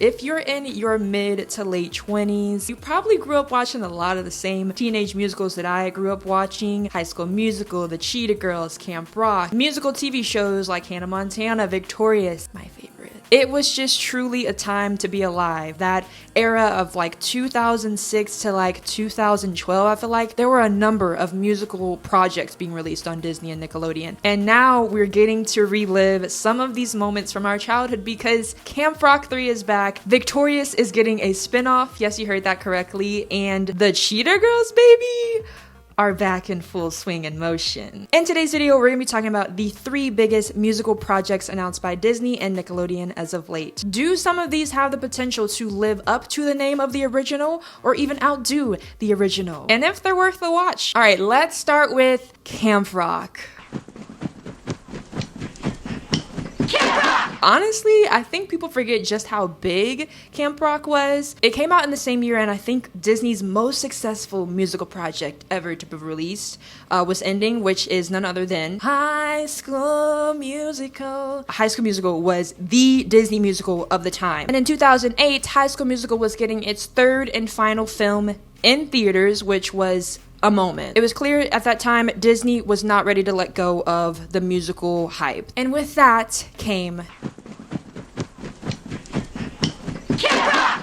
If you're in your mid to late 20s, you probably grew up watching a lot of the same teenage musicals that I grew up watching. High School Musical, The Cheetah Girls, Camp Rock, musical TV shows like Hannah Montana, Victorious, my favorite. It was just truly a time to be alive. That era of like 2006 to like 2012, I feel like there were a number of musical projects being released on Disney and Nickelodeon. And now we're getting to relive some of these moments from our childhood because Camp Rock 3 is back. Victorious is getting a spin-off. Yes, you heard that correctly. And the Cheetah Girls, baby, are back in full swing and motion. In today's video, we're gonna be talking about the 3 biggest musical projects announced by Disney and Nickelodeon as of late. Do some of these have the potential to live up to the name of the original or even outdo the original? And if they're worth the watch. All right, let's start with Camp Rock. Honestly, I think people forget just how big Camp Rock was. It came out in the same year, and I think Disney's most successful musical project ever to be released was ending, which is none other than High School Musical. High School Musical was the Disney musical of the time. And in 2008, High School Musical was getting its 3rd and final film in theaters, which was a moment. It was clear at that time Disney was not ready to let go of the musical hype. And with that came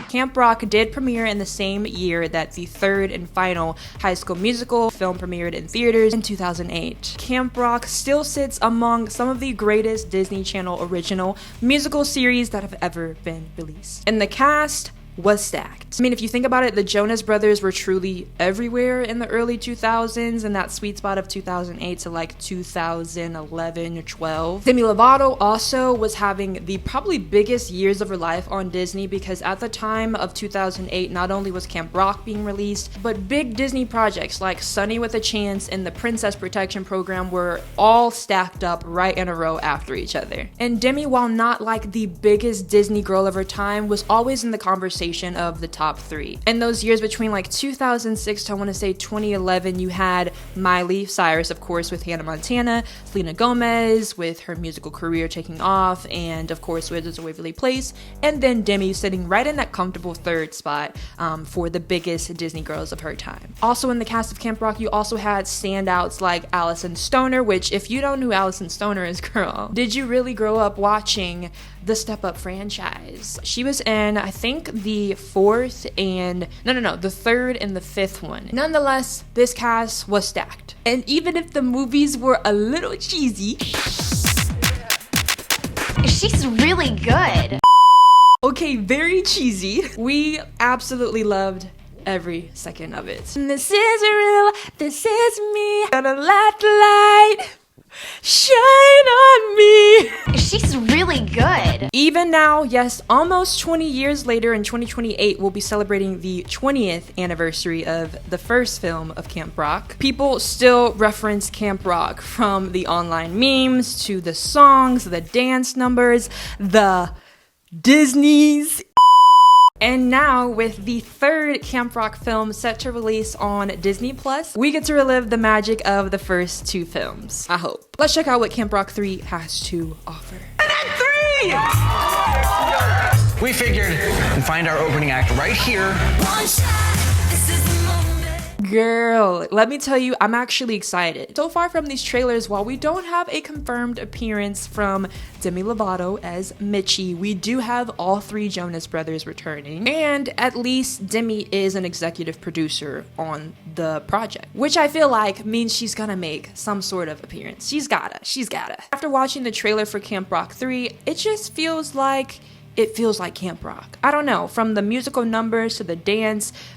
Camp Rock did premiere in the same year that the 3rd and final High School Musical film premiered in theaters in 2008. Camp Rock still sits among some of the greatest Disney Channel original musical series that have ever been released. And the cast was stacked. I mean, if you think about it, the Jonas Brothers were truly everywhere in the early 2000s, and that sweet spot of 2008 to like 2011 or 12. Demi Lovato also was having the probably biggest years of her life on Disney because at the time of 2008, not only was Camp Rock being released, but big Disney projects like Sunny with a Chance and the Princess Protection Program were all stacked up right in a row after each other. And Demi, while not like the biggest Disney girl of her time, was always in the conversation of the top 3. In those years between like 2006 to I want to say 2011, you had Miley Cyrus, of course, with Hannah Montana, Selena Gomez with her musical career taking off, and of course Wizards of Waverly Place, and then Demi sitting right in that comfortable 3rd spot for the biggest Disney girls of her time. Also in the cast of Camp Rock, you also had standouts like Allison Stoner, which if you don't know who Allison Stoner is, girl, did you really grow up watching the Step Up franchise? She was in, I think, the 4th and the 3rd and the 5th one. Nonetheless, this cast was stacked. And even if the movies were a little cheesy, she's really good. Okay, very cheesy, we absolutely loved every second of it. This is real, this is me, gonna let the light shine on me. She's really good. Even now, yes, almost 20 years later in 2028, we'll be celebrating the 20th anniversary of the first film of Camp Rock. People still reference Camp Rock, from the online memes to the songs, the dance numbers, the Disney's. And now, with the 3rd Camp Rock film set to release on Disney Plus, we get to relive the magic of the first 2 films. I hope. Let's check out what Camp Rock 3 has to offer. And then 3! We figured we'd find our opening act right here. One shot, this is the moment. Girl, let me tell you, I'm actually excited. So far from these trailers, while we don't have a confirmed appearance from Demi Lovato as Mitchie, we do have all 3 Jonas Brothers returning, and at least Demi is an executive producer on the project, which I feel like means she's gonna make some sort of appearance. She's gotta. After watching the trailer for Camp Rock 3, it just feels like Camp Rock. I don't know, from the musical numbers to the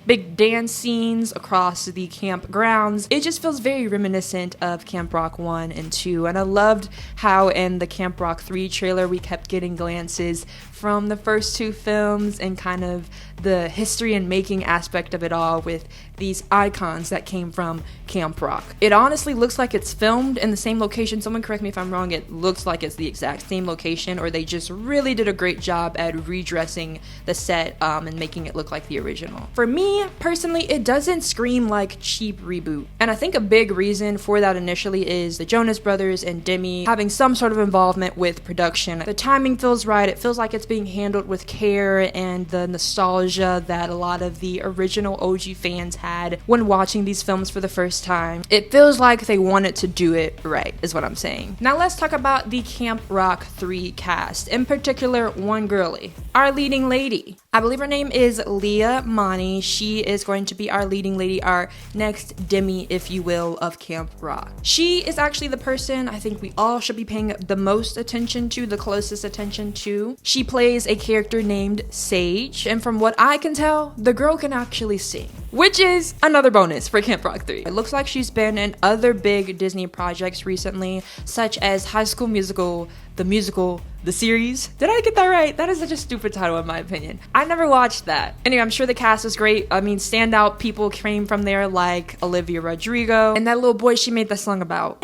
big dance scenes across the campgrounds, it just feels very reminiscent of Camp Rock 1 and 2. And I loved how in the Camp Rock 3 trailer we kept getting glances from the first 2 films and kind of the history and making aspect of it all with these icons that came from Camp Rock. It honestly looks like it's filmed in the same location. Someone correct me if I'm wrong. It looks like it's the exact same location, or they just really did a great job at redressing the set and making it look like the original. For me, personally, it doesn't scream like cheap reboot. And I think a big reason for that initially is the Jonas Brothers and Demi having some sort of involvement with production. The timing feels right. It feels like it's being handled with care and the nostalgia that a lot of the original OG fans had when watching these films for the first time. It feels like they wanted to do it right, is what I'm saying. Now let's talk about the Camp Rock 3 cast, in particular one girlie, our leading lady. I believe her name is Leah Mani. She is going to be our leading lady, our next Demi, if you will, of Camp Rock. She is actually the person I think we all should be paying the most attention to, the closest attention to. She plays a character named Sage, and from what I can tell, the girl can actually sing, which is another bonus for Camp Rock 3. It looks like she's been in other big Disney projects recently, such as High School Musical, the series. Did I get that right? That is such a stupid title in my opinion. I never watched that. Anyway, I'm sure the cast is great. I mean, standout people came from there like Olivia Rodrigo and that little boy she made the song about.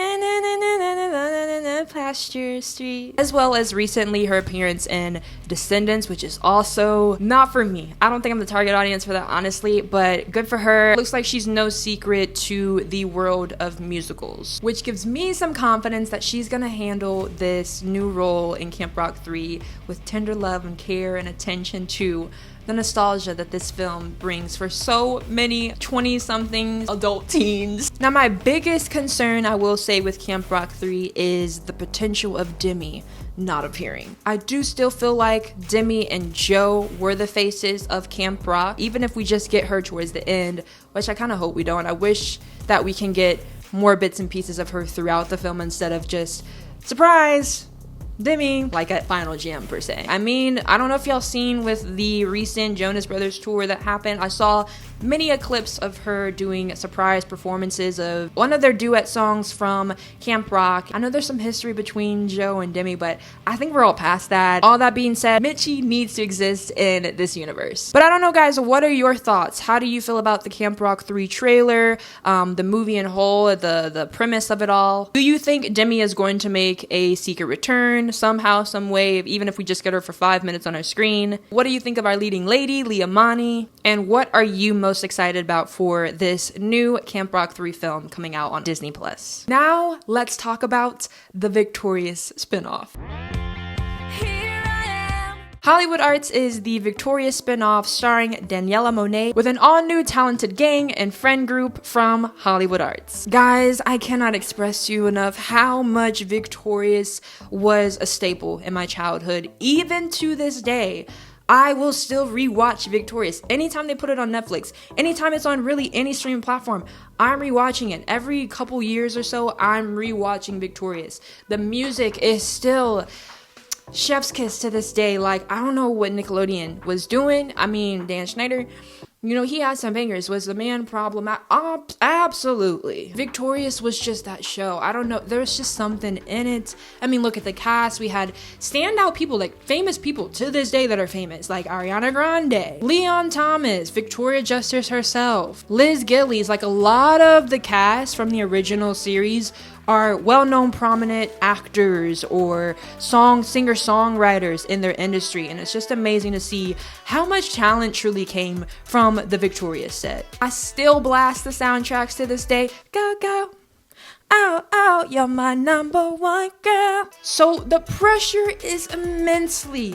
Pasture Street. As well as recently her appearance in Descendants, which is also not for me. I don't think I'm the target audience for that, honestly, but good for her. Looks like she's no secret to the world of musicals, which gives me some confidence that she's gonna handle this new role in Camp Rock 3 with tender love and care and attention to the nostalgia that this film brings for so many 20-something adult teens. Now, my biggest concern, I will say, with Camp Rock 3 is the potential of Demi not appearing. I do still feel like Demi and Joe were the faces of Camp Rock, even if we just get her towards the end, which I kind of hope we don't. I wish that we can get more bits and pieces of her throughout the film instead of just, surprise, Demi, like at Final Jam per se. I mean, I don't know if y'all seen with the recent Jonas Brothers tour that happened. I saw many clips of her doing surprise performances of one of their duet songs from Camp Rock. I know there's some history between Joe and Demi, but I think we're all past that. All that being said, Mitchie needs to exist in this universe. But I don't know, guys, what are your thoughts? How do you feel about the Camp Rock 3 trailer, the movie in whole, the premise of it all? Do you think Demi is going to make a secret return somehow, some way, even if we just get her for 5 minutes on our screen? What do you think of our leading lady, Leah Mani? And what are you most excited about for this new Camp Rock 3 film coming out on Disney+? Now, let's talk about the Victorious spinoff. Hollywood Arts is the Victorious spinoff starring Daniela Monet with an all-new talented gang and friend group from Hollywood Arts. Guys, I cannot express to you enough how much Victorious was a staple in my childhood. Even to this day, I will still rewatch Victorious. Anytime they put it on Netflix, anytime it's on really any streaming platform, I'm rewatching it. Every couple years or so, I'm rewatching Victorious. The music is still chef's kiss to this day. Like, I don't know what Nickelodeon was doing. I mean, Dan Schneider, you know, he had some bangers. Was the man problematic? Absolutely. Victorious was just that show. I don't know. There's just something in it. I mean, look at the cast. We had standout people, like famous people to this day that are famous, like Ariana Grande, Leon Thomas, Victoria Justice herself, Liz Gillies. Like, a lot of the cast from the original series are well-known prominent actors or singer-songwriters in their industry, and it's just amazing to see how much talent truly came from the Victorious set. I still blast the soundtracks to this day. Go, go. Oh, oh, you're my number one girl. So the pressure is immensely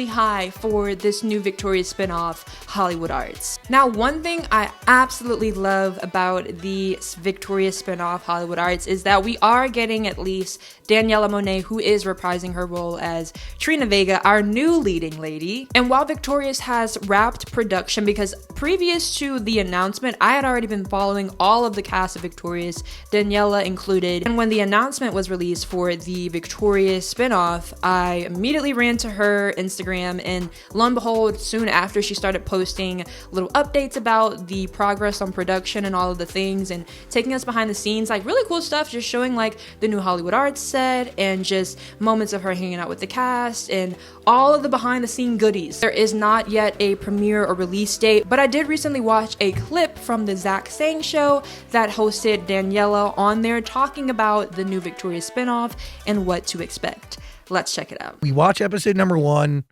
high for this new Victorious spinoff, Hollywood Arts. Now, one thing I absolutely love about the Victorious spinoff, Hollywood Arts, is that we are getting at least Daniela Monet, who is reprising her role as Trina Vega, our new leading lady. And while Victorious has wrapped production, because previous to the announcement, I had already been following all of the cast of Victorious, Daniela included. And when the announcement was released for the Victorious spinoff, I immediately ran to her Instagram, and lo and behold, soon after, she started posting little updates about the progress on production and all of the things, and taking us behind the scenes, like really cool stuff, just showing like the new Hollywood Arts set and just moments of her hanging out with the cast and all of the behind the scene goodies. There is not yet a premiere or release date, but I did recently watch a clip from the Zach Sang show that hosted Daniela on there, talking about the new Victorious spinoff and what to expect. Let's check it out. We watch episode number 1.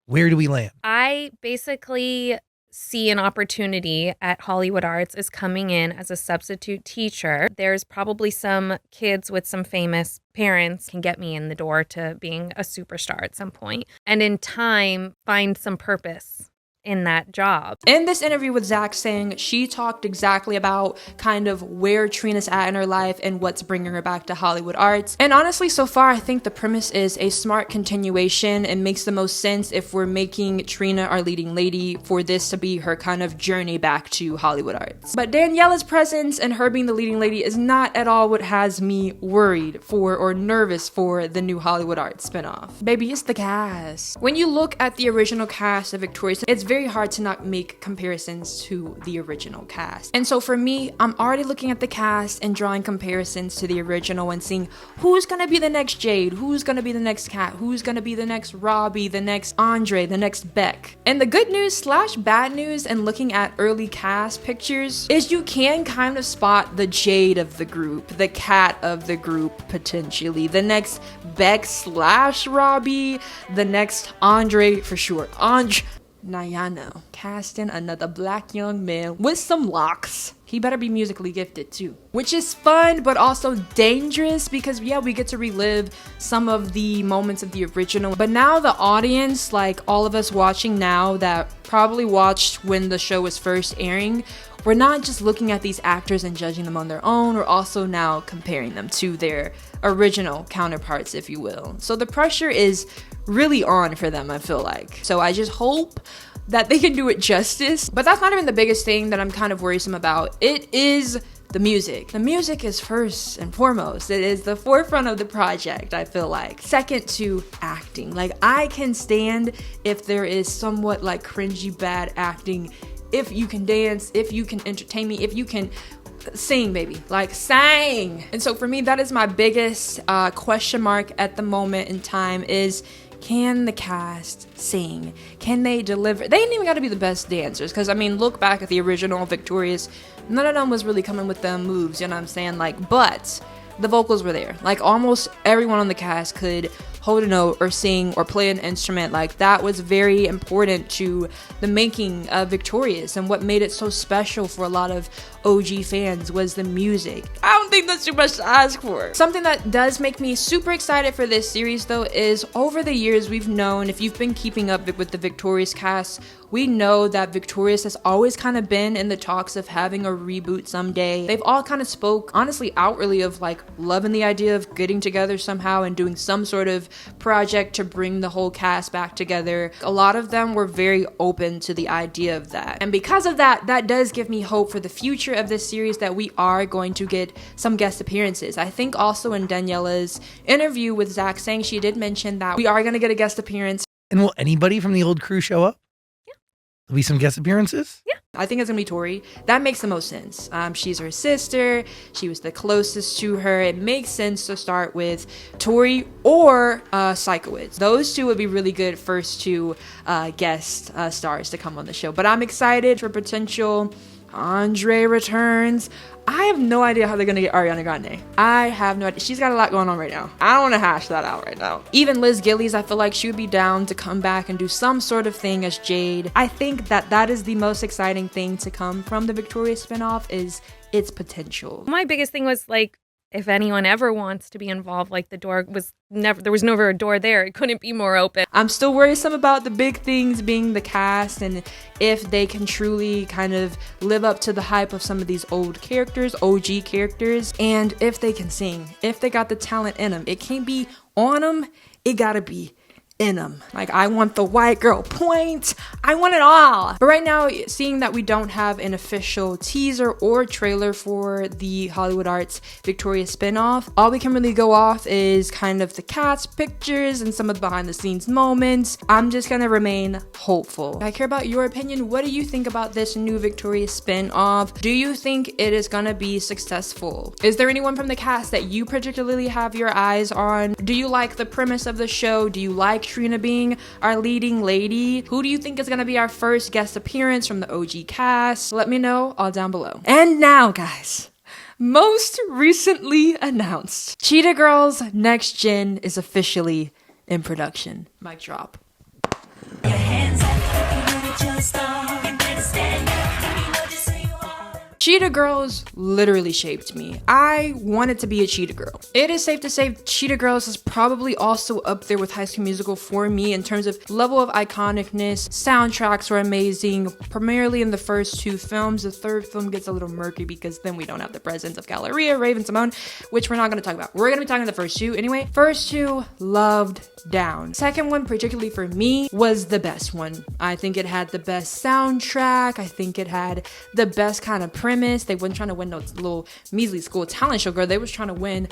Where do we land? I basically see an opportunity at Hollywood Arts is coming in as a substitute teacher. There's probably some kids with some famous parents can get me in the door to being a superstar at some point, and in time find some purpose in that job. In this interview with Zach Sang, she talked exactly about kind of where Trina's at in her life and what's bringing her back to Hollywood Arts. And honestly, so far, I think the premise is a smart continuation and makes the most sense if we're making Trina our leading lady for this to be her kind of journey back to Hollywood Arts. But Daniela's presence and her being the leading lady is not at all what has me worried for or nervous for the new Hollywood Arts spinoff. Baby, it's the cast. When you look at the original cast of Victorious, it's very hard to not make comparisons to the original cast. And so for me, I'm already looking at the cast and drawing comparisons to the original and seeing who's gonna be the next Jade, who's gonna be the next Kat, who's gonna be the next Robbie, the next Andre, the next Beck. And the good news slash bad news in looking at early cast pictures is you can kind of spot the Jade of the group, the Kat of the group potentially, the next Beck slash Robbie, the next Andre for sure. Nayano, casting another black young man with some locks. He better be musically gifted too. Which is fun, but also dangerous because yeah, we get to relive some of the moments of the original. But now the audience, like all of us watching now that probably watched when the show was first airing, we're not just looking at these actors and judging them on their own, we're also now comparing them to their original counterparts, if you will. So the pressure is really on for them, I feel like. So I just hope that they can do it justice. But that's not even the biggest thing that I'm kind of worrisome about. It is the music. The music is first and foremost. It is the forefront of the project, I feel like. Second to acting. Like, I can stand if there is somewhat like cringy bad acting, if you can dance, if you can entertain me, if you can sing, baby, like sing. And so for me, that is my biggest question mark at the moment in time is, can the cast sing? Can they deliver? They ain't even got to be the best dancers, because I mean, look back at the original Victorious, none of them was really coming with them moves, you know what I'm saying? Like, but the vocals were there. Like, almost everyone on the cast could hold a note or sing or play an instrument. Like, that was very important to the making of Victorious, and what made it so special for a lot of OG fans was the music. I don't think that's too much to ask for. Something that does make me super excited for this series though is over the years we've known, if you've been keeping up with the Victorious cast, we know that Victorious has always kind of been in the talks of having a reboot someday. They've all kind of spoke honestly outwardly of like loving the idea of getting together somehow and doing some sort of project to bring the whole cast back together. A lot of them were very open to the idea of that. And because of that, that does give me hope for the future of this series, that we are going to get some guest appearances. I think also in Daniela's interview with Zach Sang, she did mention that we are going to get a guest appearance. And will anybody from the old crew show up? Yeah. There'll be some guest appearances? Yeah. I think it's gonna be Tori. That makes the most sense. She's her sister. She was the closest to her. It makes sense to start with Tori or Psychowitz. Those two would be really good first two guest stars to come on the show. But I'm excited for potential Andre returns. I have no idea how they're gonna get Ariana Grande. I have no idea. She's got a lot going on right now. I don't want to hash that out right now. Even Liz Gillies, I feel like she would be down to come back and do some sort of thing as Jade. I think that that is the most exciting thing to come from the Victorious spinoff, is its potential. My biggest thing was like, if anyone ever wants to be involved, like there was never a door there. It couldn't be more open. I'm still worrisome about the big things being the cast and if they can truly kind of live up to the hype of some of these old characters, OG characters, and if they can sing, if they got the talent in them. It can't be on them, it gotta be in them. Like, I want the white girl point. I want it all. But right now, seeing that we don't have an official teaser or trailer for the Hollywood Arts Victorious spinoff, all we can really go off is kind of the cast pictures and some of the behind the scenes moments. I'm just gonna remain hopeful. I care about your opinion. What do you think about this new Victorious spinoff? Do you think it is gonna be successful? Is there anyone from the cast that you particularly have your eyes on? Do you like the premise of the show? Do you like Trina being our leading lady? Who do you think is going to be our first guest appearance from the OG cast? Let me know all down below. And now, guys, most recently announced, Cheetah Girls Next Gen is officially in production. Mic drop. Your hands up, you ready to start. Cheetah Girls literally shaped me. I wanted to be a Cheetah Girl. It is safe to say Cheetah Girls is probably also up there with High School Musical for me in terms of level of iconicness. Soundtracks were amazing, primarily in the first two films. The third film gets a little murky because then we don't have the presence of Galleria, Raven-Symoné, which we're not going to talk about. We're going to be talking the first two anyway. First two, loved down. Second one, particularly for me, was the best one. I think it had the best soundtrack. I think it had the best kind of premise. They weren't trying to win no little measly school talent show, girl. They was trying to win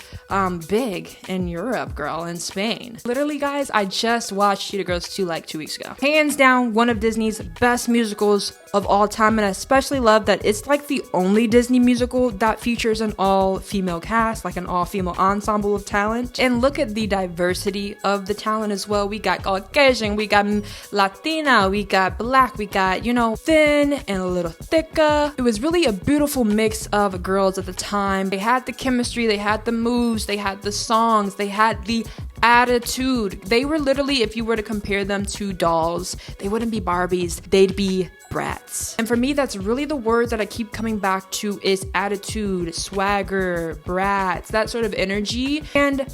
big in Europe, girl, in Spain. Literally, guys, I just watched Cheetah Girls 2 like 2 weeks ago. Hands down, one of Disney's best musicals of all time, and I especially love that it's like the only Disney musical that features an all-female cast, like an all-female ensemble of talent. And look at the diversity of the talent as well. We got Caucasian, we got Latina, we got black, we got, you know, thin and a little thicker. It was really a beautiful mix of girls at the time. They had the chemistry, they had the moves, they had the songs, they had the attitude. They were literally, if you were to compare them to dolls, they wouldn't be Barbies, they'd be brats. And for me, that's really the word that I keep coming back to is attitude, swagger, brats, that sort of energy. And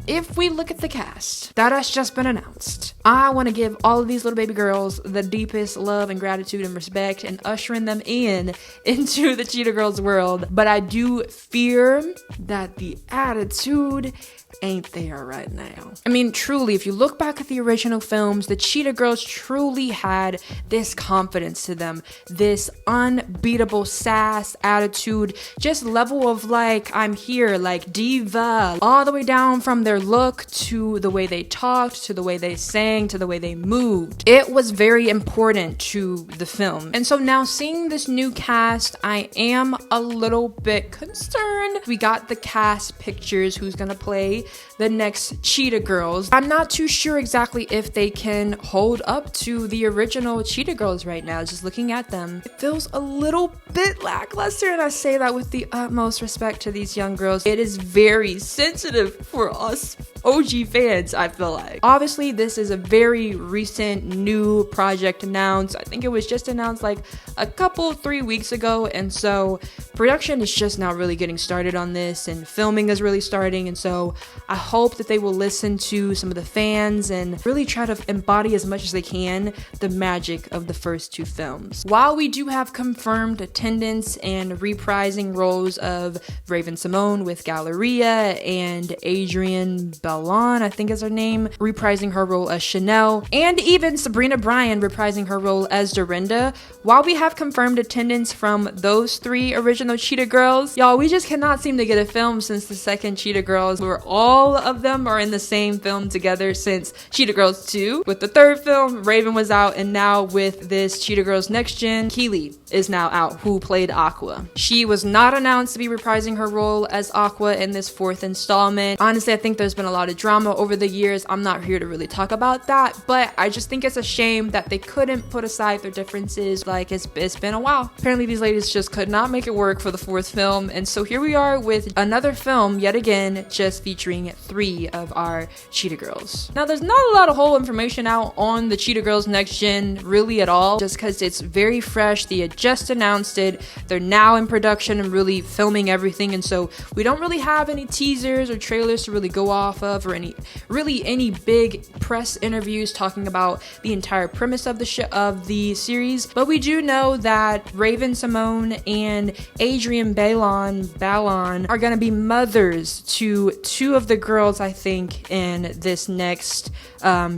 if we look at the cast that has just been announced, I want to give all of these little baby girls the deepest love and gratitude and respect and ushering them into the Cheetah Girls world. But I do fear that the attitude ain't there right now. I mean, truly, if you look back at the original films, the Cheetah Girls truly had this confidence to them, this unbeatable sass attitude, just level of like, I'm here, like diva, all the way down from their look to the way they talked, to the way they sang, to the way they moved. It was very important to the film. And so now seeing this new cast, I am a little bit concerned. We got the cast pictures, who's gonna play the next Cheetah Girls. I'm not too sure exactly if they can hold up to the original Cheetah Girls right now. Just looking at them, it feels a little bit lackluster, and I say that with the utmost respect to these young girls. It is very sensitive for us OG fans, I feel like. Obviously, this is a very recent new project announced. I think it was just announced like a couple, 3 weeks ago, and so production is just now really getting started on this, and filming is really starting, and so I hope that they will listen to some of the fans and really try to embody as much as they can the magic of the first two films. While we do have confirmed attendance and reprising roles of Raven-Symoné with Galleria and Adrienne Ballon, I think is her name, reprising her role as Chanel, and even Sabrina Bryan reprising her role as Dorinda, while we have confirmed attendance from those three original Cheetah Girls, y'all, we just cannot seem to get a film since the second Cheetah Girls, where all of them are in the same film together since Cheetah Girls 2. With the third film, Raven was out, and now with this Cheetah Girls Next Gen, Keely is now out, who played Aqua. She was not announced to be reprising her role as Aqua in this fourth installment. Honestly, I think there's been a lot of drama over the years. I'm not here to really talk about that, but I just think it's a shame that they couldn't put aside their differences. Like, it's been a while. Apparently, these ladies just could not make it work for the fourth film, and so here we are with another film, yet again, just featuring three of our Cheetah Girls. Now, there's not a lot of whole information out on the Cheetah Girls Next Gen really at all, just because it's very fresh. They had just announced it. They're now in production and really filming everything, and so we don't really have any teasers or trailers to really go off of, or any big press interviews talking about the entire premise of the series. But we do know that Raven-Symoné and Adrienne Ballon are going to be mothers to two of the girls, I think, in this next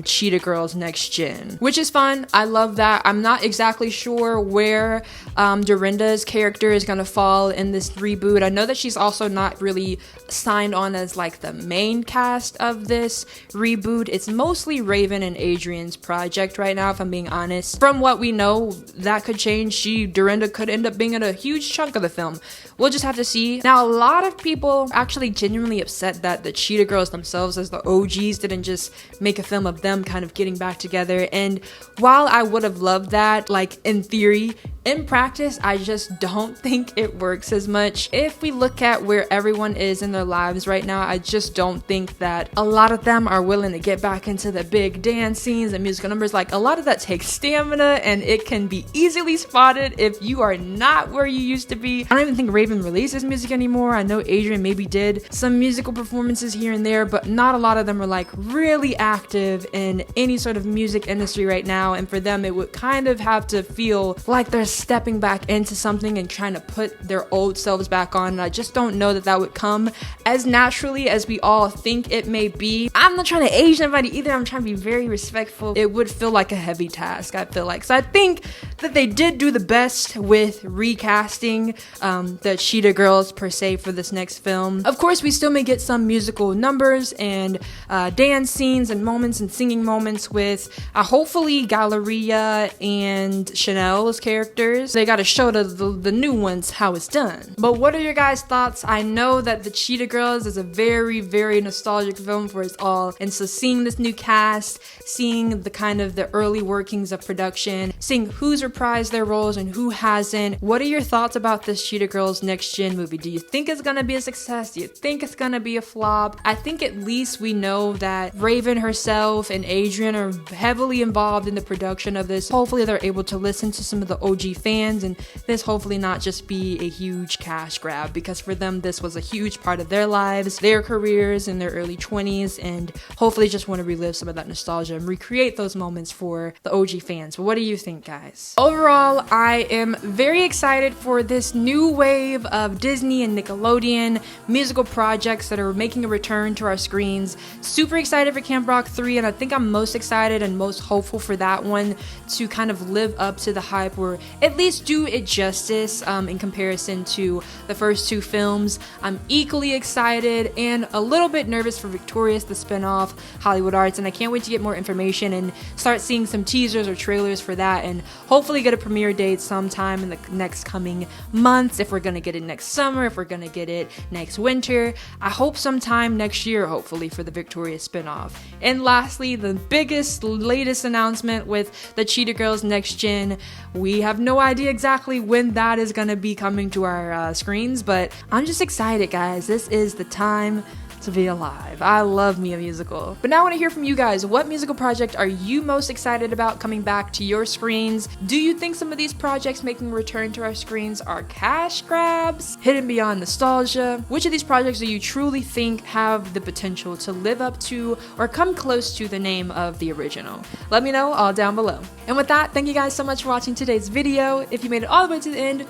Cheetah Girls Next Gen, which is fun. I love that. I'm not exactly sure where Dorinda's character is going to fall in this reboot. I know that she's also not really signed on as like the main cast of this reboot. It's mostly Raven and Adrienne's project right now, if I'm being honest. From what we know, that could change. Dorinda could end up being in a huge chunk of the film. We'll just have to see. Now, a lot of people are actually genuinely upset that the Cheetah Girls themselves, as the OGs, didn't just make a film of them kind of getting back together. And while I would have loved that, like in theory, in practice, I just don't think it works as much. If we look at where everyone is in their lives right now, I just don't think that a lot of them are willing to get back into the big dance scenes and musical numbers. Like, a lot of that takes stamina, and it can be easily spotted if you are not where you used to be. I don't even think Raven releases music anymore. I know Adrian maybe did some musical performances here and there, but not a lot of them are like really active in any sort of music industry right now. And for them, it would kind of have to feel like they're stepping back into something and trying to put their old selves back on. And I just don't know that that would come as naturally as we all think it may be. I'm not trying to age anybody either. I'm trying to be very respectful. It would feel like a heavy task, I feel like. So I think that they did do the best with recasting the Cheetah Girls per se for this next film. Of course, we still may get some musical numbers and dance scenes and moments and singing moments with hopefully Galleria and Chanel's characters. They got to show the new ones how it's done. But what are your guys' thoughts? I know that the Cheetah Girls is a very, very nostalgic film for us all, and so seeing this new cast, seeing the kind of the early workings of production, seeing who's reprised their roles and who hasn't, what are your thoughts about this Cheetah Girls Next Gen movie? Do you think it's gonna be a success? Do you think it's gonna be a flop? I think at least we know that Raven herself and Adrian are heavily involved in the production of this. Hopefully they're able to listen to some of the OG fans and this hopefully not just be a huge cash grab, because for them this was a huge part of their lives, their careers in their early 20s, and hopefully just want to relive some of that nostalgia and recreate those moments for the OG fans. But what do you think, guys? Overall, I am very excited for this new wave of Disney and Nickelodeon musical projects that are making a return to our screens. Super excited for Camp Rock 3, and I think I'm most excited and most hopeful for that one to kind of live up to the hype, or at least do it justice in comparison to the first two films. I'm equally excited and a little bit nervous for Victorious, the spinoff, Hollywood Arts, and I can't wait to get more information and start seeing some teasers or trailers for that, and hopefully get a premiere date sometime in the next coming months. If we're gonna get it next summer, if we're gonna get it next winter, I hope sometime next year, hopefully, for the Victorious spinoff. And lastly, the biggest, latest announcement with the Cheetah Girls Next Gen. We have no idea exactly when that is gonna be coming to our screens, but I'm just excited, guys. This is the time to be alive. I love me a musical. But now I want to hear from you guys. What musical project are you most excited about coming back to your screens? Do you think some of these projects making a return to our screens are cash grabs, hidden beyond nostalgia? Which of these projects do you truly think have the potential to live up to or come close to the name of the original? Let me know all down below. And with that, thank you guys so much for watching today's video. If you made it all the way to the end,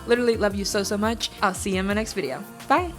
literally love you so much. I'll see you in my next video. Bye.